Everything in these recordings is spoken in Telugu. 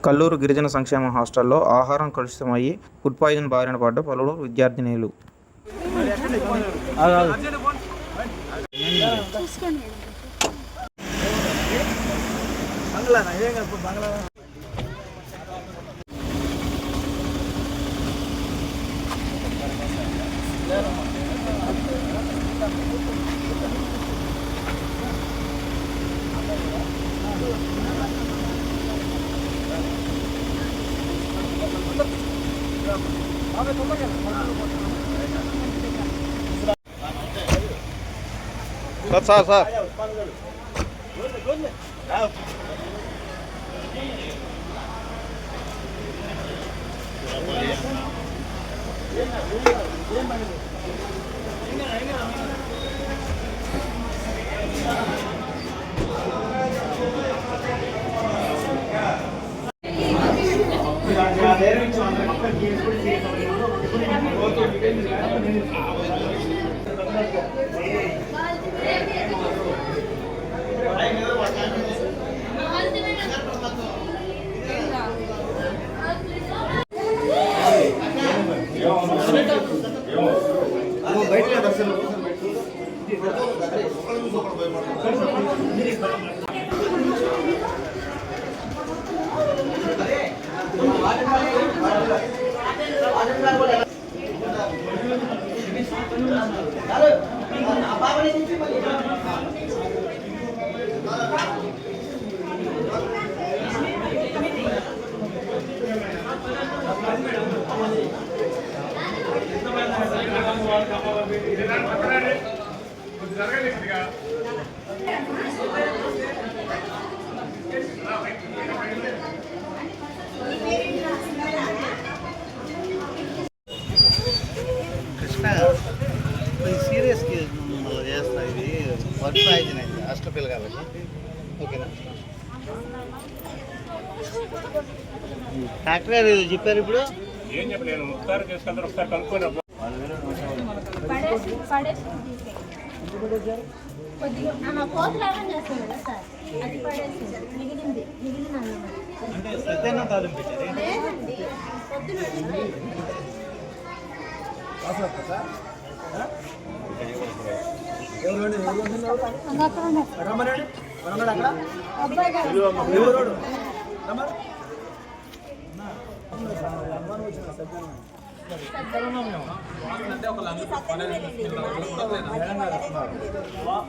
కల్లూరు గిరిజన సంక్షేమ హాస్టల్లో ఆహారం కలుషితమయ్యి ఫుడ్ పాయిజన్ బారిన పడ్డ పలువురు విద్యార్థినీలు. సార్ కృష్ణ సీరియస్ చేస్తా. ఇది వర్క్ పాయిజన్ అయింది హాస్టల్ పిల్ల కాబట్టి. ఓకేనా డాక్టర్ గారు చెప్పారు. ఇప్పుడు ఏం చెప్పలేను. ఒకసారి చేసుకుంటారు, ఒకసారి కనుక్కొని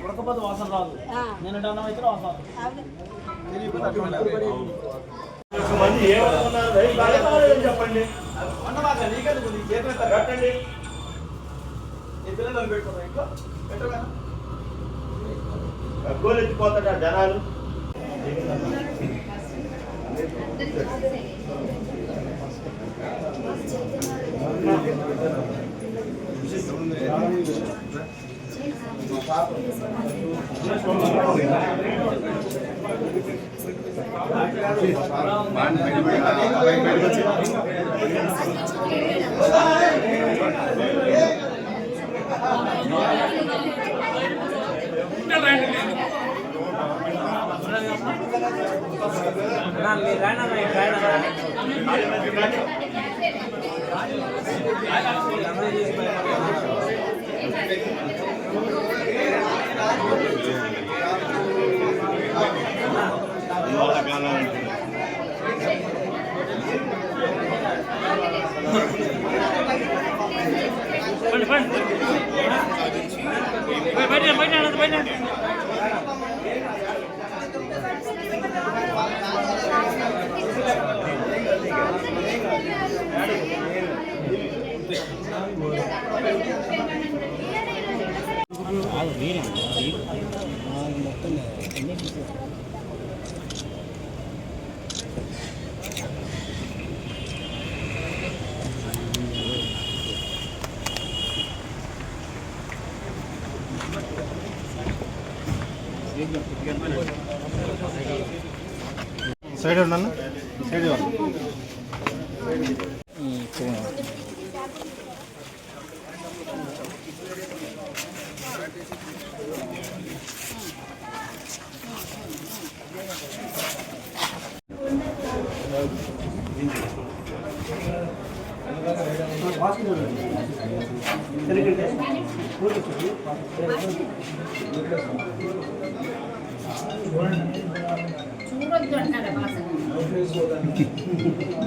ఉడకపోతే వాసన రాదు. నేను అన్నం అయితే వాసన చెప్పండి. కట్టండి. నీ పిల్లలు పెట్టుకున్నా ఇంట్లో పెట్టగా గోలు ఎత్తిపోతాడా జనాలు. సైడ్ ఉండాలి. సైడ్ చూడొద్దు అంటున్నారా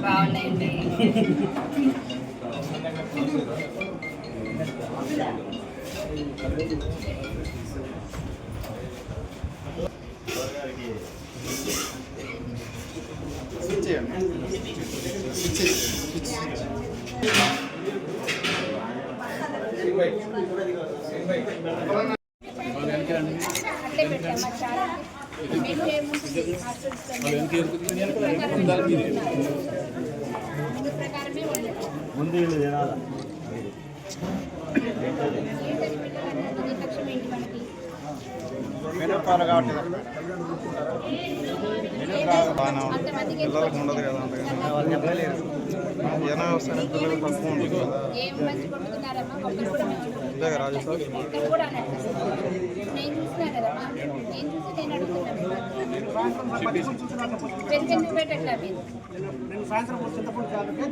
బాగున్నాయండి. అట్లే పెట్టామా చాలా మెను ఏముంటుంది మెను ప్రకారమే ముందు వీళ్ళు తినాలా నిర్లక్ష్యం ఏంటి మనకి? మినపాలు కాబట్టి అంతమందికి పిల్లలకు ఉండదు కదా అంతగా వాళ్ళు చెప్పలేదు. జనం వస్తే పిల్లలకు తక్కువ ఉంటుంది కదా. ఏం మంచి కొట్టుకున్నారమ్మా ఒక్కరు కూడా ఇదే రాజు సార్ ఇక్కడ కూడా అన్నట్టు నేను చూసినా కదమ్మా, నేను చూసి నేను అడుగుతున్నాను. పెరిగెందుకు పెట్టట్లా మీరు? నేను సాయంత్రం చింతపండు చాలంటే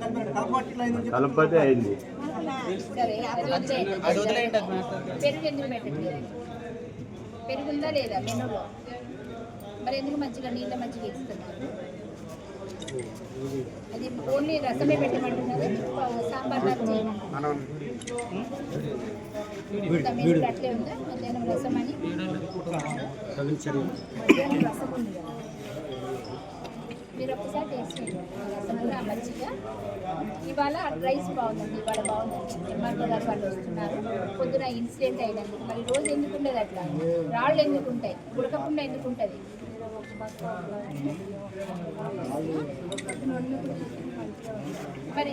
దాంట్లో కలపట్టిలో అయిందని కలపతే అయింది. సరే అది వదిలేయండి. పెరుగు ఎందుకు పెట్టట్లేదు? పెరుగుందా లేదా మెనూలో? మరి ఎందుకు మంచిగా నీళ్ళ మంచిగా ఇస్తున్నారు? అది ఓన్లీ రసమే పెట్టమంటున్నారు, సాంబార్ చేయమంటున్నారు. మెనూలో అట్లే ఉందా మధ్యాహ్నం రసం అని? మధ్యాహ్నం రసం ఉంది కదా, మీరు ఒక్కసారి టేస్ట్ చేయండి. రసం కూడా మంచిగా. ఇవాళ రైస్ బాగుందండి, ఇవాళ బాగుందండి. ఎంఆర్ఓ గారు వాళ్ళు వస్తున్నారు. పొద్దున ఇన్సిడెంట్ అయినందుకు మరి రోజు ఎందుకు ఉండదు అట్లా? రాళ్ళు ఎందుకు ఉంటాయి? ఉడకకుండా ఎందుకు ఉంటుంది? మరి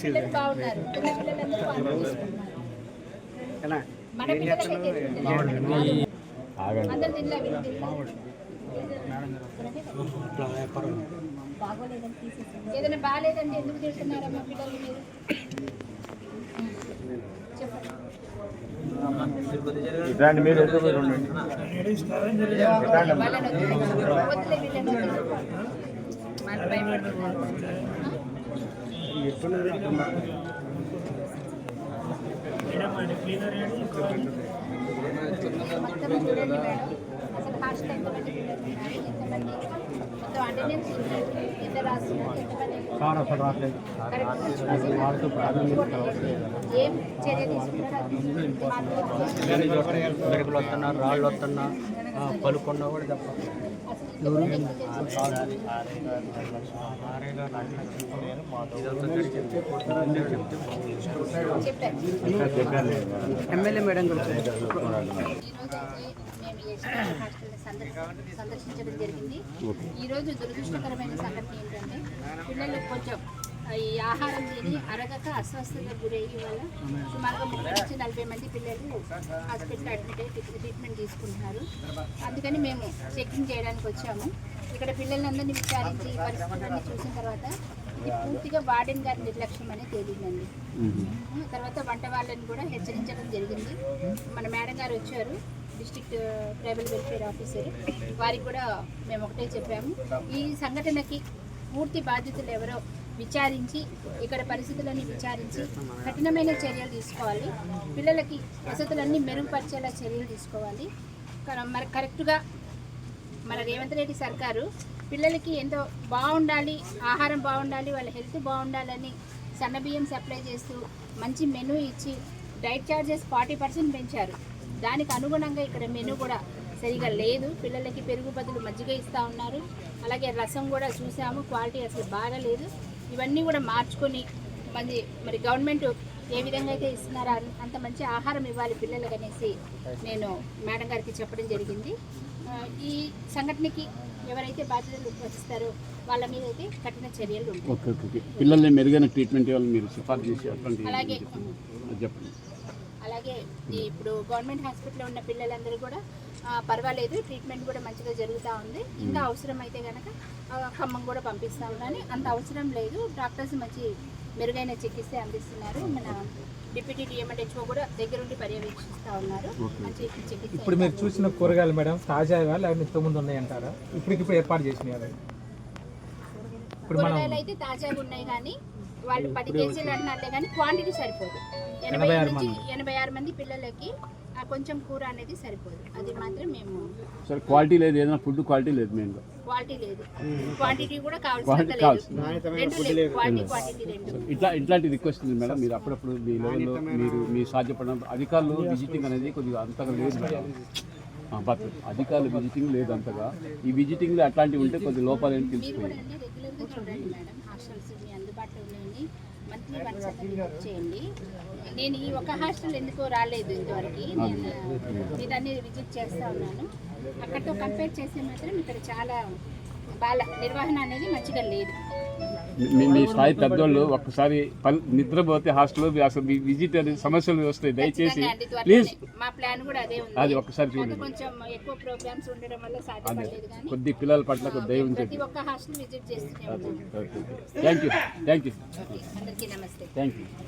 పిల్లలు బాగున్నారు. పిల్లలందరూ బాగా చూసుకుంటున్నారు. మన పిల్లలకైతే అందరు తినలే, వీళ్ళు తినలే. బాగోలేదని తీసేసి ఏదైనా బాగాలేదంటే ఎందుకు తింటున్నారమ్మా పిల్లలు మీరు? చెప్పండి. ఇట్లాంటి మీరు ఎందుకు మీరు ఉండండి. వాళ్ళని వదిలే వీళ్ళని వదిలే. వాళ్ళు భయపడుతున్నారు. మొత్తం చూడండి మేడం, అసలు హాస్టల్ ఎంతమంది పిల్లలు ఉన్నారు, ఎంతమంది మొత్తం అటెండెన్స్ ఎంత రాస్తున్నారు, ఎంతమంది ఏం చర్య మెరుగులు వస్తున్నా, రాళ్ళు వస్తున్నా, పలుకున్నా కూడా తప్ప ఎమ్మెల్యే మేడం సందర్శించడం జరిగింది. ఈరోజు దురదృష్టకరమైన సంఘటన ఏంటంటే పిల్లలకు కొంచెం ఈ ఆహారం తిని అరగక అస్వస్థతకు గురయ్యి వల్ల సుమారుగా 30 నుంచి 40 మంది పిల్లలు హాస్పిటల్లో అడ్మిట్ అయ్యి ట్రీట్మెంట్ తీసుకుంటున్నారు. అందుకని మేము చెకింగ్ చేయడానికి వచ్చాము. ఇక్కడ పిల్లలందరినీ విచారించి పరిస్థితులన్నీ చూసిన తర్వాత ఇది పూర్తిగా వార్డెన్ గారి నిర్లక్ష్యం అనేది తేలిందండి. తర్వాత వంట వాళ్ళని కూడా హెచ్చరించడం జరిగింది. మన మేడం గారు వచ్చారు, డిస్ట్రిక్ట్ ట్రైబల్ వెల్ఫేర్ ఆఫీసర్, వారికి కూడా మేము ఒకటే చెప్పాము, ఈ సంఘటనకి పూర్తి బాధ్యతలు ఎవరో విచారించి ఇక్కడ పరిస్థితులన్నీ విచారించి కఠినమైన చర్యలు తీసుకోవాలి. పిల్లలకి వసతులన్నీ మెరుగుపరిచేలా చర్యలు తీసుకోవాలి. మరి కరెక్ట్గా మన రేవంత్ రెడ్డి సర్కారు పిల్లలకి ఎంతో బాగుండాలి, ఆహారం బాగుండాలి, వాళ్ళ హెల్త్ బాగుండాలని సన్నబియ్యం సప్లై చేస్తూ మంచి మెనూ ఇచ్చి డైట్ ఛార్జెస్ 40% పెంచారు. దానికి అనుగుణంగా ఇక్కడ మెనూ కూడా సరిగా లేదు. పిల్లలకి పెరుగు బదులు మజ్జిగ ఇస్తూ ఉన్నారు. అలాగే రసం కూడా చూసాము, క్వాలిటీ అసలు బాగాలేదు. ఇవన్నీ కూడా మార్చుకొని మరి గవర్నమెంట్ ఏ విధంగా అయితే ఇస్తున్నారో అంత మంచి ఆహారం ఇవ్వాలి పిల్లలకు అనేసి నేను మేడం గారికి చెప్పడం జరిగింది. ఈ సంఘటనకి ఎవరైతే బాధ్యతలు వహిస్తారో వాళ్ళ మీద అయితే కఠిన చర్యలు ఉంటాయి. పిల్లల్ని మెరుగైన ట్రీట్మెంట్ ఇవ్వాలి మీరు సిఫార్సు చేసి అలాగే చెప్పండి. అలాగే ఇప్పుడు గవర్నమెంట్ హాస్పిటల్లో ఉన్న పిల్లలందరూ కూడా పర్వాలేదు, ట్రీట్మెంట్ కూడా మంచిగా జరుగుతూ ఉంది. ఇంకా అవసరం అయితే కనుక ఖమ్మం కూడా పంపిస్తూ ఉన్నాను. అంత అవసరం లేదు, డాక్టర్స్ మంచి మెరుగైన చికిత్స అందిస్తున్నారు. మన డిప్యూటీ డిఎంహెచ్ఓ కూడా దగ్గరుండి పర్యవేక్షిస్తూ ఉన్నారు. మంచి చికిత్స ఇప్పుడు మీరు చూసిన కూరగాయలు మేడం తాజాగా లేకపోతే ఇంతకుముందు ఉన్నాయంటారా? ఇప్పుడు ఏర్పాటు చేసినాయి అవి? కూరగాయలు అయితే తాజాగా ఉన్నాయి, కానీ వాళ్ళు 10 కేజీలు అంటున్నారులే, కానీ క్వాంటిటీ సరిపోదు. 86 మంది పిల్లలకి ఆ కొంచెం కూర అనేది సరిపోదు. అది మాత్రం మేము సరే క్వాలిటీ లేదు, ఏదైనా ఫుడ్ క్వాలిటీ లేదు, మెయిన్గా క్వాలిటీ లేదు, క్వాంటిటీ కూడా కావాల్సినంత లేదు, రెండు లేదు, క్వాంటిటీ రెండు. ఇట్లాంటి రిక్వెస్ట్ ఉంది మేడం. మీరు అప్పుడప్పుడు మీ లెవెల్లో మీరు మీ సాధ్యపడిన అధికారులు విజిటింగ్ అనేది కొద్దిగా అంతగా లేదు మేడం. బట్ అధికారులు విజిటింగ్ లేదు అంతగా. ఈ విజిటింగ్లో అట్లాంటివి ఉంటే కొద్ది లోపాలు ఏంటి మీరు తెలుసుకుంటాం. కూడా అన్ని రెగ్యులర్గా చూడండి మేడం. హాస్టల్స్ మీ అందుబాటులో ఉన్నాయని మంత్లీ వన్స్ విజిట్ చేయండి. నేను ఈ ఒక హాస్టల్ ఎందుకో రాలేదు ఇంతవరకు. నేను అన్ని విజిట్ చేస్తూ ఉన్నాను. అక్కడితో కంపేర్ చేస్తే మాత్రం ఇక్కడ చాలా బాగా నిర్వహణ అనేది మంచిగా లేదు. మీ స్థాయి పెద్దోళ్ళు ఒక్కసారి నిద్రపోతే హాస్టల్లో అసలు విజిట్ అనేది సమస్యలు వస్తాయి. దయచేసి ప్లీజ్ మా ప్లాన్ కూడా అదే ఉంది. అది ఒక్కసారి చూడండి. కొంచెం ఎక్కువ ప్రోగ్రామ్స్ ఉండడం వల్ల సాధ్యపడలేదు, కానీ కొద్ది పిల్లల పట్ల కొద్ది దయ ఉంచండి. ప్రతి ఒక్క హాస్టల్ విజిట్ చేస్తూనే ఉన్నాను. Thank you. అందరికీ నమస్తే. Thank you.